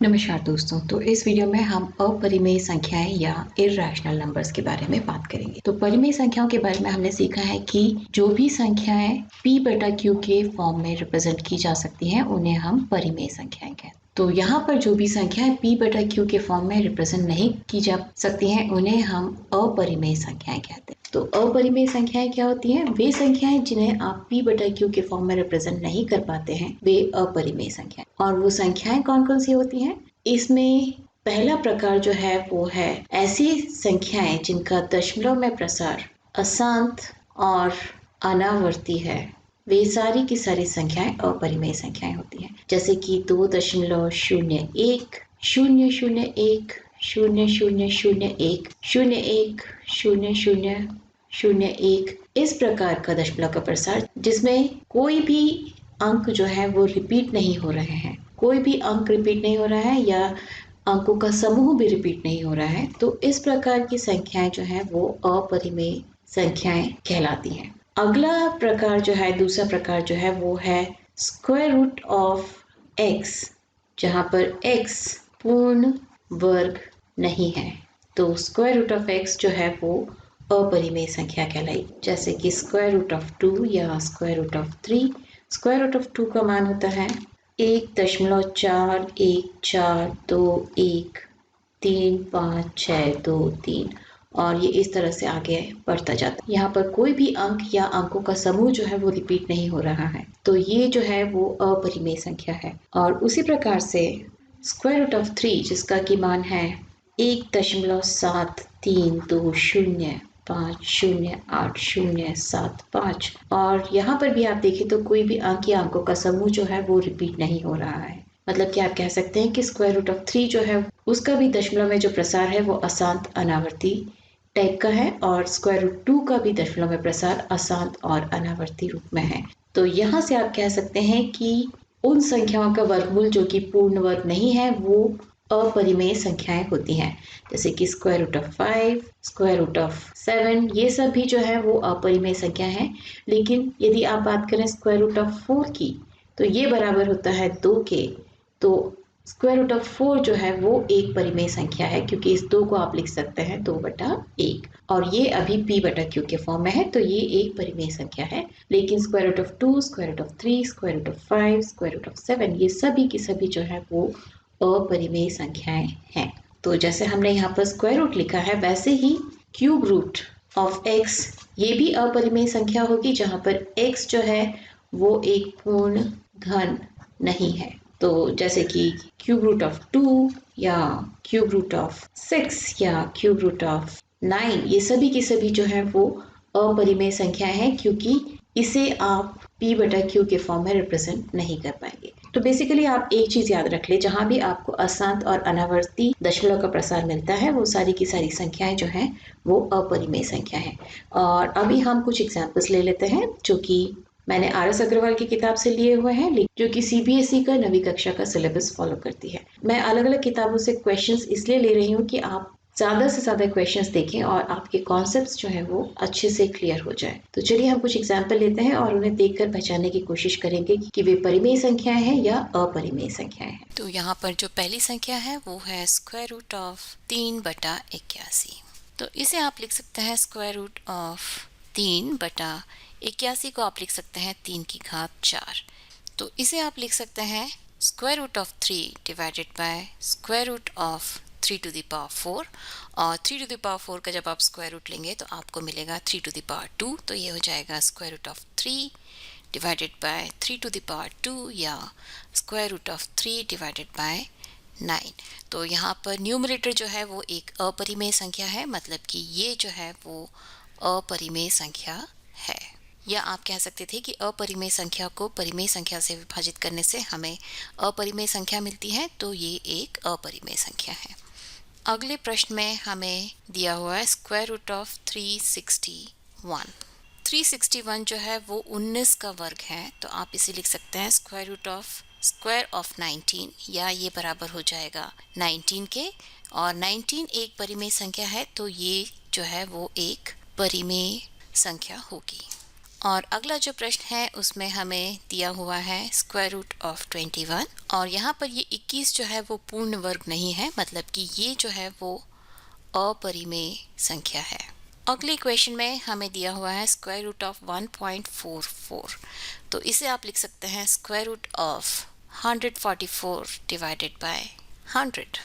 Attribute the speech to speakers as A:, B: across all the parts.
A: नमस्कार दोस्तों। तो इस वीडियो में हम अपरिमेय संख्याएं या इर्रेशनल नंबर्स के बारे में बात करेंगे। तो परिमेय संख्याओं के बारे में हमने सीखा है कि जो भी संख्याएं p बटा q के फॉर्म में रिप्रेजेंट की जा सकती हैं उन्हें हम परिमेय संख्याएं कहते हैं। तो यहाँ पर जो भी संख्याएं p बटा q के फॉर्म में रिप्रेजेंट नहीं की जा सकती हैं उन्हें हम अपरिमेय संख्याएं कहते हैं। तो अपरिमेय संख्याएं क्या होती हैं? वे संख्याएं जिन्हें आप p बटा q के फॉर्म में रिप्रेजेंट नहीं कर पाते हैं वे अपरिमेय संख्याएं। और वो संख्याएं कौन कौन सी होती हैं? इसमें पहला प्रकार जो है वो है ऐसी संख्याएं जिनका दशमलव में प्रसार अशांत और अनावर्ती है। वे सारी की सारी संख्याएं अपरिमेय संख्याएं होती हैं, जैसे कि 2.01, 0.01, 0.001, 0.1, 0.001 इस प्रकार का दशमलव का प्रसार जिसमें कोई भी अंक जो है वो रिपीट नहीं हो रहे हैं, कोई भी अंक रिपीट नहीं हो रहा है या अंकों का समूह भी रिपीट नहीं हो रहा है, तो इस प्रकार की संख्याएं जो है वो अपरिमेय संख्याएं कहलाती हैं। अगला प्रकार जो है, दूसरा प्रकार जो है वो है स्क्वायर रूट ऑफ x, जहां पर x पूर्ण वर्ग नहीं है। तो स्क्वायर रूट ऑफ x जो है वो अपरिमेय संख्या कहलाई, जैसे कि स्क्वायर रूट ऑफ 2 या square root of 3। Square root of 2 का मान होता है 1.41413562 और ये इस तरह से आगे बढ़ता जाता है। यहाँ पर कोई भी अंक या अंकों का समूह जो है वो रिपीट नहीं हो रहा है, तो ये जो है वो अपरिमेय संख्या है। और उसी प्रकार से स्क्वायर रूट ऑफ 3 जिसका की मान है 1.7320508075 और यहाँ पर भी आप देखें तो कोई भी अंक या अंकों का समूह जो है वो रिपीट नहीं हो रहा है। मतलब कि आप कह सकते हैं कि स्क्वायर रूट ऑफ 3 जो है उसका भी दशमलव में जो प्रसार है वो अशांत अनावर्ती टाइप का है और स्क्वायर रूट 2 का भी दशमलव में प्रसार अशांत और अनावर्ती रूप में है। तो यहाँ से आप कह सकते हैं कि उन संख्याओं का वर्गमूल जो कि पूर्ण वर्ग नहीं है वो अपरिमेय संख्याएं होती हैं, जैसे कि square root of 5, square root of 7, ये सब भी जो है वो अपरिमेय संख्या है। लेकिन यदि आप बात करें स्क्वायर रूट ऑफ 4 की, तो ये बराबर होता है 2 के। तो स्क्वायर रूट ऑफ 4 जो है वो एक परिमेय संख्या है, क्योंकि इस 2 को आप लिख सकते हैं 2/1 और ये अभी p बटा q के फॉर्म में है, तो ये एक परिमेय संख्या है। लेकिन square root of 2, square root of 3, square root of 5, square root of 7 ये सभी की सभी जो है वो अपरिमेय संख्याएं हैं। तो जैसे हमने यहाँ पर स्क्वायर रूट लिखा है वैसे ही क्यूब रूट ऑफ x ये भी अपरिमेय संख्या होगी, जहाँ पर x जो है वो एक पूर्ण घन नहीं है। तो जैसे कि क्यूब रूट ऑफ 2 या क्यूब रूट ऑफ 6 या क्यूब रूट ऑफ 9 ये सभी की सभी जो है वो अपरिमेय संख्या है, क्योंकि इसे आप p बटा q के फॉर्म में रिप्रेजेंट नहीं कर पाएंगे। तो बेसिकली आप एक चीज याद रख ले, जहां भी आपको अशांत और अनावर्ती दशमलव का प्रसार मिलता है वो सारी की सारी संख्याएं जो हैं वो अपरिमेय संख्या है। और अभी हम कुछ एग्जाम्पल्स ले लेते हैं जो कि मैंने RS अग्रवाल की किताब से लिए हुए हैं, जो कि CBSE का 9वीं कक्षा का सिलेबस फॉलो करती है। मैं अलग अलग किताबों से क्वेश्चंस इसलिए ले रही हूँ कि आप ज़्यादा से ज़्यादा क्वेश्चंस देखें और आपके कॉन्सेप्ट्स जो है वो अच्छे से क्लियर हो जाए। तो चलिए हम कुछ एग्जाम्पल लेते हैं और उन्हें देखकर पहचानने की कोशिश करेंगे कि वे परिमेय संख्याएं हैं या अपरिमेय संख्याएं हैं।
B: तो यहाँ पर जो पहली संख्या है वो है स्क्वायर रूट ऑफ 3/81। तो इसे आप लिख सकते हैं स्क्वायर रूट ऑफ 3/81 को आप लिख सकते हैं 3 की घात 4। तो इसे आप लिख सकते हैं square root of 3 divided by square root of 3 to the power 4 और 3 टू द पावर 4 का जब आप स्क्वायर रूट लेंगे तो आपको मिलेगा 3 टू द पावर 2। तो ये हो जाएगा square root of 3 divided by 3 to the power 2 या square root of 3 divided by 9। तो यहाँ पर न्यूमरेटर जो है वो एक अपरिमेय संख्या है, मतलब कि ये जो है वो अपरिमेय संख्या है। या आप कह सकते थे कि अपरिमेय संख्या को परिमेय संख्या से विभाजित करने से हमें अपरिमेय संख्या मिलती है, तो ये एक अपरिमेय संख्या है। अगले प्रश्न में हमें दिया हुआ है स्क्वायर रूट ऑफ 361। 361 जो है वो 19 का वर्ग है, तो आप इसे लिख सकते हैं स्क्वायर ऑफ 19 या ये बराबर हो जाएगा 19 के। और 19 एक परिमेय संख्या है, तो ये जो है वो एक परिमेय संख्या होगी। और अगला जो प्रश्न है उसमें हमें दिया हुआ है स्क्वायर रूट ऑफ 21 और यहाँ पर ये 21 जो है वो पूर्ण वर्ग नहीं है, मतलब कि ये जो है वो अपरिमेय संख्या है। अगले क्वेश्चन में हमें दिया हुआ है स्क्वायर रूट ऑफ 1.44, तो इसे आप लिख सकते हैं square root of 144 divided by 100।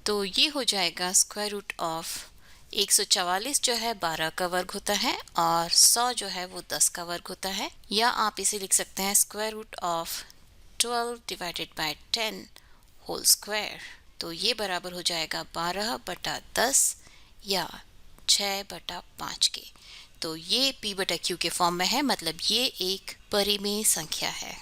B: तो ये हो जाएगा स्क्वायर रूट ऑफ 144 जो है 12 का वर्ग होता है और 100 जो है वो 10 का वर्ग होता है, या आप इसे लिख सकते हैं square root of 12 divided by 10 whole square. तो ये बराबर हो जाएगा 12/10 या 6/5 के। तो ये p/q के फॉर्म में है, मतलब ये एक परिमेय संख्या है।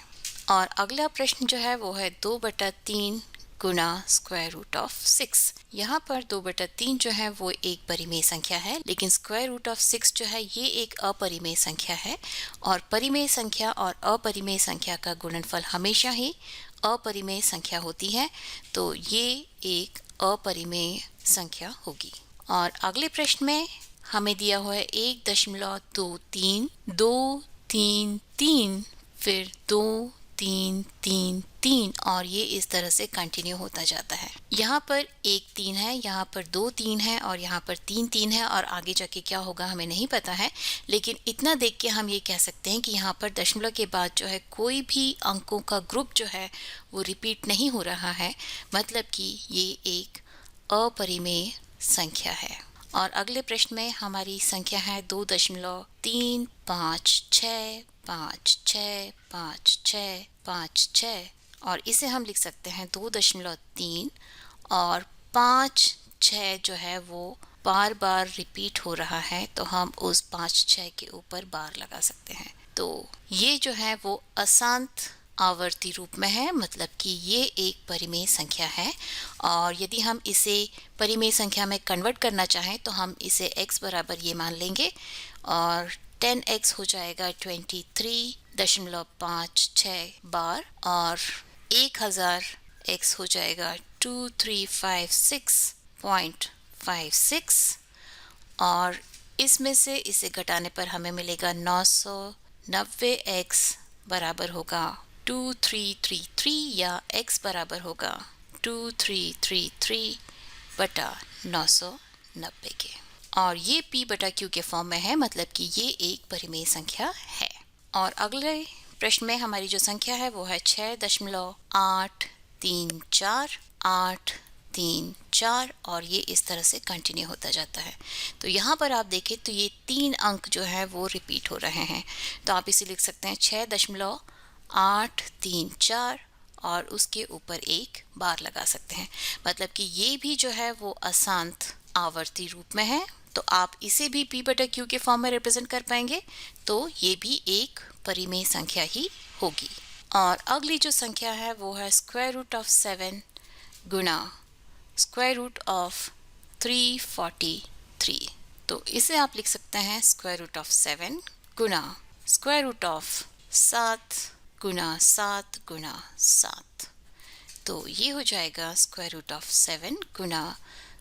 B: और अगला प्रश्न जो है वो है 2/3 गुना स्क्वायर रूट ऑफ 6। यहाँ पर 2/3 जो है वो एक परिमेय संख्या है, लेकिन स्क्वायर रूट ऑफ 6 जो है ये एक अपरिमेय संख्या है और परिमेय संख्या और अपरिमेय संख्या का गुणनफल हमेशा ही अपरिमेय संख्या होती है, तो ये एक अपरिमेय संख्या होगी। और अगले प्रश्न में हमें दिया हुआ है 1.23 233 फिर 2333 और ये इस तरह से कंटिन्यू होता जाता है। यहाँ पर 1 3 है, यहाँ पर 2 3 है और यहाँ पर 3 3 है और आगे जाके क्या होगा हमें नहीं पता है, लेकिन इतना देख के हम ये कह सकते हैं कि यहाँ पर दशमलव के बाद जो है कोई भी अंकों का ग्रुप जो है वो रिपीट नहीं हो रहा है, मतलब कि ये एक अपरिमेय संख्या है। और अगले प्रश्न में हमारी संख्या है 2.35656556 और इसे हम लिख सकते हैं 2.3 और 5 6 जो है वो बार बार रिपीट हो रहा है, तो हम उस 5 6 के ऊपर बार लगा सकते हैं। तो ये जो है वो अशांत आवर्ती रूप में है, मतलब कि ये एक परिमेय संख्या है। और यदि हम इसे परिमेय संख्या में कन्वर्ट करना चाहें तो हम इसे x बराबर ये मान लेंगे और 10x हो जाएगा 23.56 बार और 1000x हो जाएगा 2356.56 और इसमें से इसे घटाने पर हमें मिलेगा 990x बराबर होगा 2333 या x बराबर होगा 2333/990 के। और ये p/q के फॉर्म में है, मतलब कि ये एक परिमेय संख्या है। और अगले प्रश्न में हमारी जो संख्या है वो है 6.834 और ये इस तरह से कंटिन्यू होता जाता है। तो यहाँ पर आप देखें तो ये 3 अंक जो है वो रिपीट हो रहे हैं, तो आप इसे लिख सकते हैं 6.834 और उसके ऊपर एक बार लगा सकते हैं, मतलब कि ये भी जो है वो अशांत आवर्ती रूप में है, तो आप इसे भी p/q के फॉर्म में रिप्रेजेंट कर पाएंगे, तो ये भी एक परिमेय संख्या ही होगी। और अगली जो संख्या है वो है स्क्वायर रूट ऑफ 7 गुना स्क्वायर रूट ऑफ 343। तो इसे आप लिख सकते हैं स्क्वायर रूट ऑफ 7 गुना स्क्वायर रूट ऑफ 7 गुना 7 गुना 7। तो ये हो जाएगा स्क्वायर रूट ऑफ 7 गुना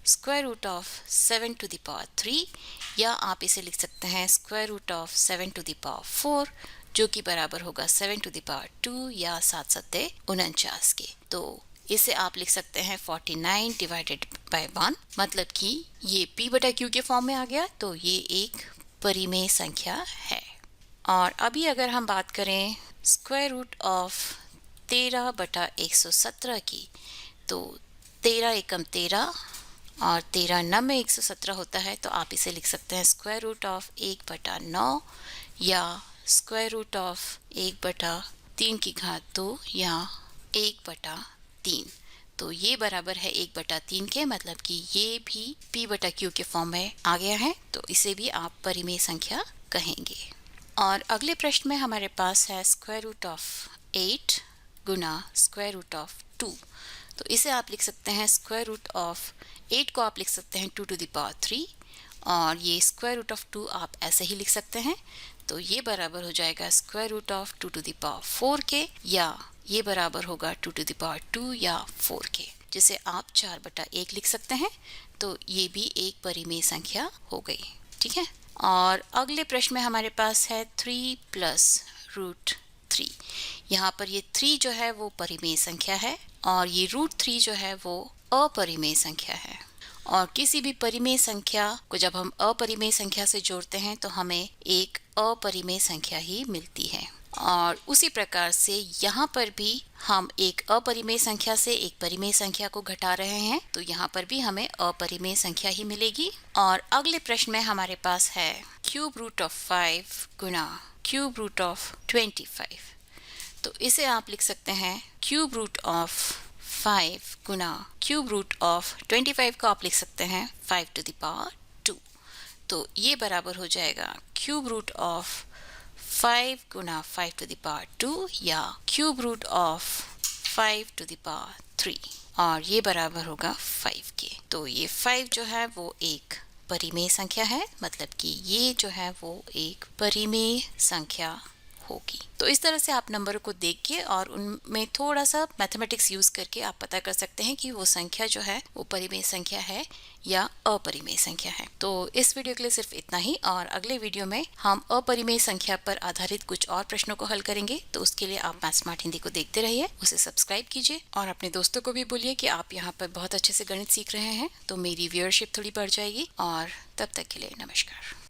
B: square root of 7 to the power 3, या आप इसे लिख सकते हैं square root of 7 to the power 4 जो कि बराबर होगा 7 टू द पावर 2 या 7 7 49 के। तो इसे आप लिख सकते हैं 49 डिवाइडेड बाय 1, मतलब कि ये p/q के फॉर्म में आ गया, तो ये एक परिमेय संख्या है। और अभी अगर हम बात करें स्क्वायर रूट ऑफ 13/117 की, तो 13 एकम 13 और 13 9 में 117 होता है, तो आप इसे लिख सकते हैं स्क्वायर रूट ऑफ 1/9 या स्क्वायर रूट ऑफ 1/3 या 1/3। तो ये बराबर है 1/3 के, मतलब कि ये भी p/q के फॉर्म में आ गया है, तो इसे भी आप परिमेय संख्या कहेंगे। और अगले प्रश्न में हमारे पास है स्क्वायर रूट ऑफ 8 गुना स्क्वायर रूट ऑफ 2। तो इसे आप लिख सकते हैं स्क्वायर रूट ऑफ 8 को आप लिख सकते हैं 2 टू द पावर 3 और ये स्क्वायर रूट ऑफ 2 आप ऐसे ही लिख सकते हैं, तो ये बराबर हो जाएगा square root of 2 to the power 4 के, या ये बराबर होगा 2 टू द पावर 2 या 4 के, जिसे आप 4/1 लिख सकते हैं। तो ये भी एक परिमेय संख्या हो गई, ठीक है। और अगले प्रश्न में हमारे पास है 3 प्लस रूट 3। यहाँ पर ये 3 जो है वो परिमेय संख्या है और ये रूट 3 जो है वो अपरिमेय संख्या है। और किसी भी परिमेय संख्या को जब हम अपरिमेय संख्या से जोड़ते हैं तो हमें एक अपरिमेय संख्या ही मिलती है। और उसी प्रकार से यहाँ पर भी हम एक अपरिमेय संख्या से एक परिमेय संख्या को घटा रहे हैं, तो यहाँ पर भी हमें अपरिमेय संख्या ही मिलेगी। और अगले प्रश्न में हमारे पास है क्यूब रूट ऑफ 5 गुना क्यूब रूट ऑफ 25। तो इसे आप लिख सकते हैं क्यूब रूट ऑफ 5 गुना क्यूब रूट ऑफ 25 को आप लिख सकते हैं 5 टू द पावर 2। तो ये बराबर हो जाएगा क्यूब रूट ऑफ 5 गुना 5 टू द पावर 2 या cube root of 5 to the power 3, और ये बराबर होगा 5 के। तो ये 5 जो है वो एक परिमेय संख्या है, मतलब कि ये जो है वो एक परिमेय संख्या होगी। तो इस तरह से आप नंबर को देख के और उनमें थोड़ा सा मैथमेटिक्स यूज करके आप पता कर सकते हैं कि वो संख्या जो है वो परिमेय संख्या है या अपरिमेय संख्या है। तो इस वीडियो के लिए सिर्फ इतना ही, और अगले वीडियो में हम अपरिमेय संख्या पर आधारित कुछ और प्रश्नों को हल करेंगे। तो उसके लिए आप मैथ स्मार्ट हिंदी को देखते रहिए, उसे सब्सक्राइब कीजिए और अपने दोस्तों को भी बोलिए कि आप यहाँ पर बहुत अच्छे से गणित सीख रहे हैं, तो मेरी व्यूअरशिप थोड़ी बढ़ जाएगी। और तब तक के लिए नमस्कार।